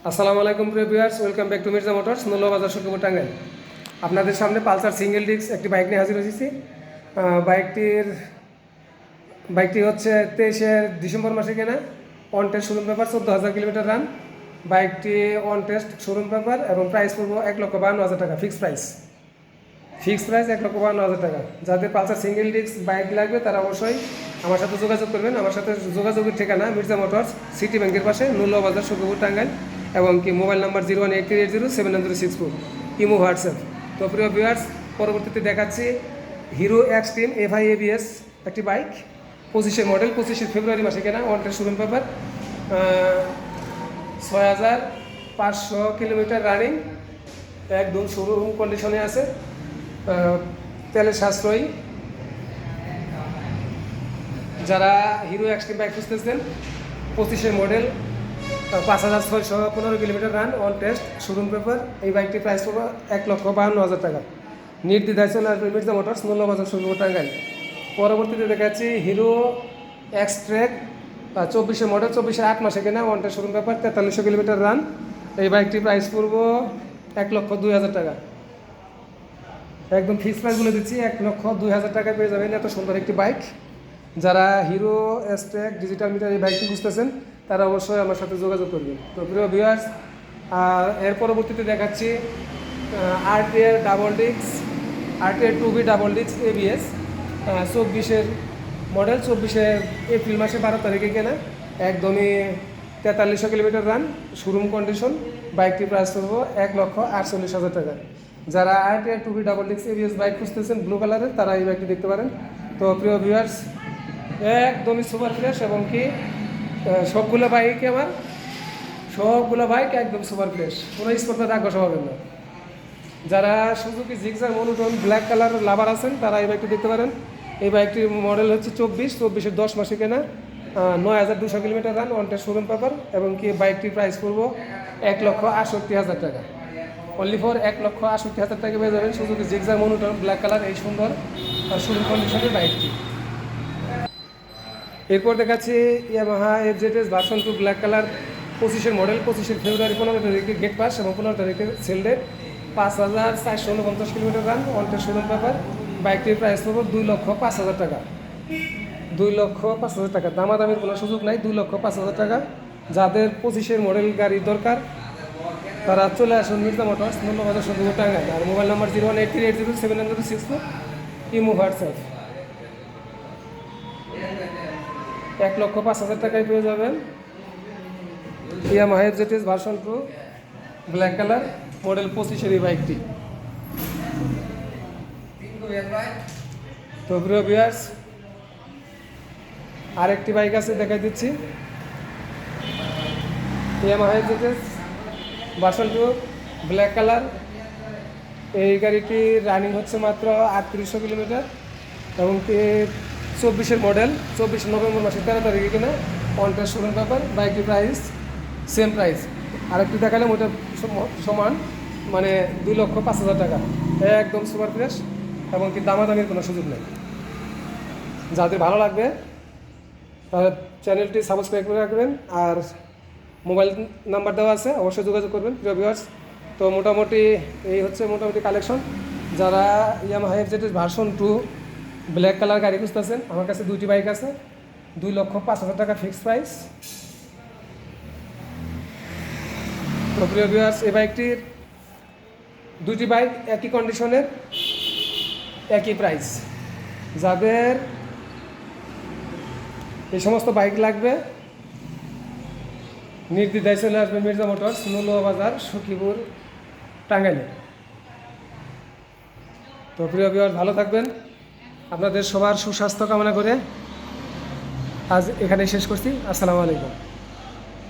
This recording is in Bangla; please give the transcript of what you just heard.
আসসালামু আলাইকুম প্রিয় viewers, welcome back to Mirza motors, Moulbazar Sukhpur Tangail. আপনাদের সামনে পালসার সিঙ্গেল ডিস্ক একটি বাইক নিয়ে হাজির হয়েছি। বাইকটি হচ্ছে 23 ডিসেম্বর মাসে কেনা। On test showroom paper, 14,000 kilometre run. বাইকটি অন টেস্ট শোরুম পেপার এবং প্রাইস পড়বো 1,52,000 টাকা। ফিক্সড প্রাইস 1,52,000 টাকা। যাদের পালসার সিঙ্গেল ডিস্ক বাইক লাগবে তারা অবশ্যই আমার সাথে যোগাযোগ করবেন। আমার সাথে যোগাযোগের ঠিকানা মির্জা মোটরস, সিটি ব্যাংকের পাশে, মৌলবাজার সুখপুর টাঙ্গাইল, এবং কি মোবাইল নাম্বার 0183807964, ইমো হোয়াটসঅ্যাপ। তো প্রিয় ভিউয়ার্স, পরবর্তীতে দেখাচ্ছি হিরো এক্সট্রিম FI ABS একটি বাইক, 25 মডেল, 25 ফেব্রুয়ারি মাসে কেনা। On test showroom paper, 6,500 kilometre running, একদম শোরুম কন্ডিশনে আছে। তেলের সাশ্রয়ী। যারা হিরো এক্সট্রিম বাইক খুঁজতেছেন, 25 model, 5,615 kilometre run, on test showroom paper, এই বাইকটির প্রাইস পড়বে 1,52,000 টাকা। নির্দ্বিধায় চলে আসবে মির্জা মোটরস, মৌলবাজার সুখপুর টাঙ্গাইল। পরবর্তীতে দেখাচ্ছি হিরো এক্সট্রেক, 24 মডেল, 8 মাসে কেনা, on test showroom paper, 4300 kilometre run. এই বাইকটির প্রাইস পড়বে 1,02,000 টাকা। একদম ফিক্স প্রাইস বলে দিচ্ছি, 1,02,000 টাকায় পেয়ে যাবেন এত সুন্দর একটি বাইক। যারা হিরো এক্সট্রেক ডিজিটাল মিটার এই বাইকটি খুঁজতেছেন তারা অবশ্যই আমার সাথে যোগাযোগ করবেন। তো প্রিয় ভিউয়ার্স, এর পরবর্তীতে দেখাচ্ছি RTR double disc, RTR 2B double disc ABS, 24 model, 24 April মাসে 12 তারিখে কেনা, একদমই 4300 কিলোমিটার রান, শোরুম কন্ডিশন। বাইকটির প্রাইস পড়ব 1,48,000 টাকা। যারা RTR 2B double disc ABS bike খুঁজতেছেন ব্লু কালারের, তারা এই বাইকটি দেখতে পারেন। তো প্রিয় ভিউয়ার্স, একদমই সুপার ফ্রেশ, এবং কি সবগুলো বাইক একদম সুপার ফ্রেশ, কোনো স্পটে দাগ ঘষা হবে না। যারা Suzuki Gixxer monotone black colour lover আছেন তারা এই বাইকটি দেখতে পারেন। এই বাইকটির মডেল হচ্ছে 24 10 মাসে কেনা, 9,200 kilometre run, on test showroom paper, এবং কি বাইকটির প্রাইস পড়ব 1,68,000 টাকা। অনলি ফর 1,68,000 টাকা পেয়ে যাবেন Suzuki Gixxer monotone black colour এই সুন্দর শোরুম কন্ডিশনের বাইকটি। এরপর দেখাচ্ছি Yamaha FZS version 2 black colour, 25 model, 25 February, 15 তারিখে গেট পাস এবং 15 তারিখে sale date, 5,449 kilometre run, on test showroom paper. বাইকটির প্রাইস পড়ব 2,05,000 টাকা। 2,05,000 টাকা, দামাদামির কোনো সুযোগ নাই, 2,05,000 টাকা। যাদের 25 মডেল গাড়ি দরকার তারা চলে আসুন মির্জা মোটরস, মৌলবাজার সুখপুর টাঙ্গাইল। আর মোবাইল নাম্বার 0183807964, ইমো হোয়াটসঅ্যাপ। 1,05,000 টাকায় পেয়ে যাবেন Yamaha FZS version 2 black colour, model 25 বাইকটি। তো প্রিয় ভিউয়ার্স, আরেকটি বাইক আছে, দেখাই দিচ্ছি। Yamaha FZS version 2 black colour, এই গাড়িটি রানিং হচ্ছে মাত্র 3,800 কিলোমিটার, এবং 24 মডেল, 24 নভেম্বর মাসের 13 তারিখে কিনা, অন টেস্ট শোরুম পেপার। বাইকটির প্রাইস সেম প্রাইস, আরেকটি দেখালাম ওটা সমান, মানে 2,05,000 টাকা। একদম সুপার ফ্রেশ, এবং কি দামাদামির কোনো সুযোগ নেই। যাদের ভালো লাগবে তারা চ্যানেলটি সাবস্ক্রাইব করে রাখবেন, আর মোবাইল নাম্বার দেওয়া আছে, অবশ্যই যোগাযোগ করবেন প্রিয় ভিউয়ার্স। তো মোটামুটি এই হচ্ছে মোটামুটি কালেকশন। যারা Yamaha FZS version 2 black colour গাড়ি খুঁজতেছেন, আমার কাছে 2টি বাইক আছে, 2,05,000 টাকা ফিক্সড প্রাইস। তো প্রিয় ভিউয়ার্স, এই বাইকটির 2টি বাইক একই কন্ডিশনের, একই প্রাইস। যাদের এই সমস্ত বাইক লাগবে নির্দ্বিধায় চলে আসবে মির্জা মোটরস, মৌলবাজার সুখপুর টাঙ্গাইলে। তো প্রিয় ভিউয়ার্স, ভালো থাকবেন। আপনাদের সবার সুস্বাস্থ্য কামনা করে আজ এখানেই শেষ করছি। আসসালামু আলাইকুম।